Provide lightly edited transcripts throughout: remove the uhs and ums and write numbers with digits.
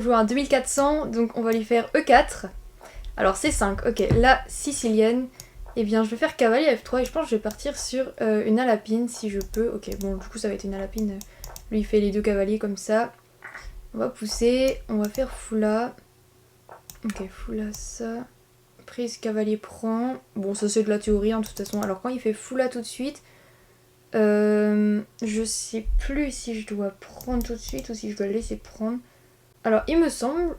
On joue à un 2400, donc on va lui faire E4. Alors c'est 5, ok. La sicilienne, eh bien je vais faire cavalier F3 et je pense que je vais partir sur une alapine si je peux. Ok, bon du coup ça va être une alapine. Lui il fait les deux cavaliers comme ça. On va pousser, on va faire foula. Ok, foula ça. Prise, cavalier prend. Bon ça c'est de la théorie hein, de toute façon. Alors quand il fait foula tout de suite, je sais plus si je dois prendre tout de suite ou si je dois le laisser prendre. Alors il me semble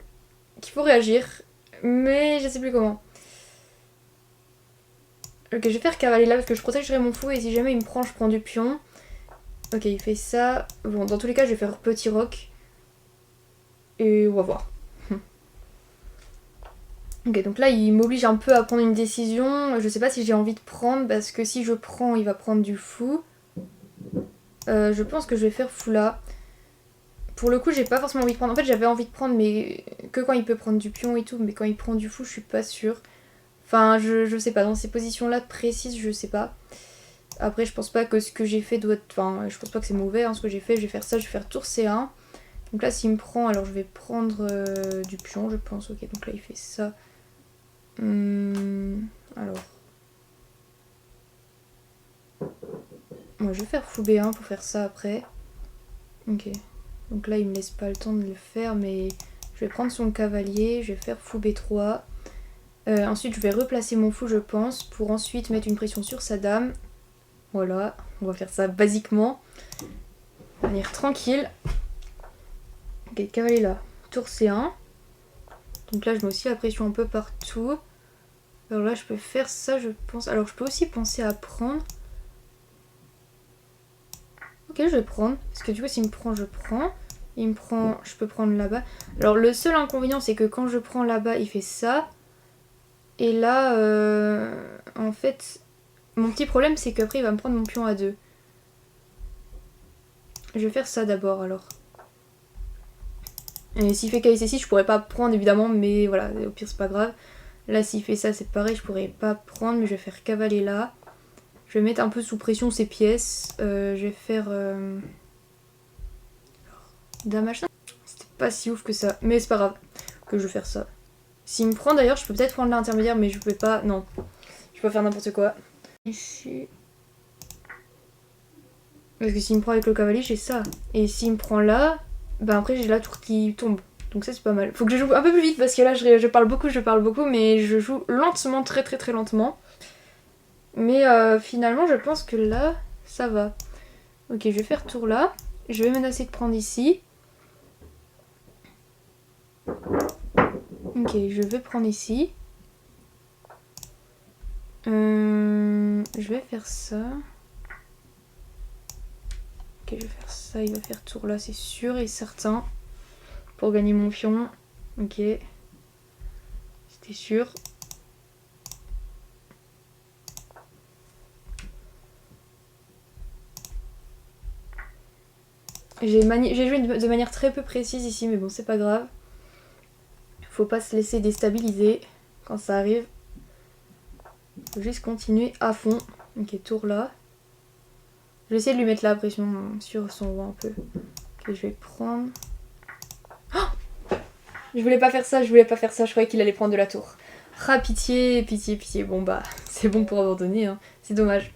qu'il faut réagir, mais je sais plus comment. Ok, je vais faire cavalier là parce que je protégerai mon fou et si jamais il me prend, je prends du pion. Ok, il fait ça. Bon, dans tous les cas, je vais faire petit roc. Et on va voir. Ok, donc là, il m'oblige un peu à prendre une décision. Je sais pas si j'ai envie de prendre parce que si je prends, il va prendre du fou. Je pense que je vais faire fou là. Pour le coup, j'ai pas forcément envie de prendre. En fait, j'avais envie de prendre, mais que quand il peut prendre du pion et tout. Mais quand il prend du fou, je suis pas sûre. Enfin, je sais pas. Dans ces positions-là précises, je sais pas. Après, je pense pas que ce que j'ai fait doit être... Enfin, je pense pas que c'est mauvais hein, ce que j'ai fait. Je vais faire ça, je vais faire tour C1. Donc là, s'il me prend, alors je vais prendre du pion, je pense. Ok, donc là, il fait ça. Alors. Moi, je vais faire fou B1 pour faire ça après. Ok. Donc là, il me laisse pas le temps de le faire, mais je vais prendre son cavalier. Je vais faire fou B3. Ensuite, je vais replacer mon fou, je pense, pour ensuite mettre une pression sur sa dame. Voilà, on va faire ça basiquement. De manière tranquille. Ok, cavalier là. Tour C1. Donc là, je mets aussi la pression un peu partout. Alors là, je peux faire ça, je pense. Alors, je peux aussi penser à prendre. Ok, je vais prendre. Parce que du coup, s'il me prend, je prends. Il me prend, je peux prendre là-bas. Alors, le seul inconvénient, c'est que quand je prends là-bas, il fait ça. Et là, en fait, mon petit problème, c'est qu'après, il va me prendre mon pion à 2. Je vais faire ça d'abord, alors. Et s'il fait KC6, je pourrais pas prendre, évidemment, mais voilà, au pire, c'est pas grave. Là, s'il fait ça, c'est pareil, je pourrais pas prendre, mais je vais faire cavalier là. Je vais mettre un peu sous pression ces pièces. Je vais faire... Dame H5. C'était pas si ouf que ça, mais c'est pas grave que je vais faire ça. S'il me prend d'ailleurs, je peux peut-être prendre l'intermédiaire, mais je peux pas... Non, je peux pas faire n'importe quoi. Ici... Parce que s'il me prend avec le cavalier, j'ai ça. Et s'il me prend là, bah après j'ai la tour qui tombe. Donc ça c'est pas mal. Faut que je joue un peu plus vite parce que là je parle beaucoup, mais je joue lentement, très très très lentement. Mais finalement je pense que là, ça va. Ok, je vais faire tour là. Je vais menacer de prendre ici. Ok, je vais prendre ici. Je vais faire ça. Ok, je vais faire ça. Il va faire tour là, c'est sûr et certain. Pour gagner mon pion. Ok. C'était sûr. J'ai joué de manière très peu précise ici, mais bon, c'est pas grave. Faut pas se laisser déstabiliser quand ça arrive. Faut juste continuer à fond. Ok, tour là. Je vais essayer de lui mettre la pression sur son roi un peu. Ok, je vais prendre... Oh, je voulais pas faire ça, je croyais qu'il allait prendre de la tour. Ah, pitié, pitié, pitié. Bon bah, c'est bon pour abandonner, hein. C'est dommage.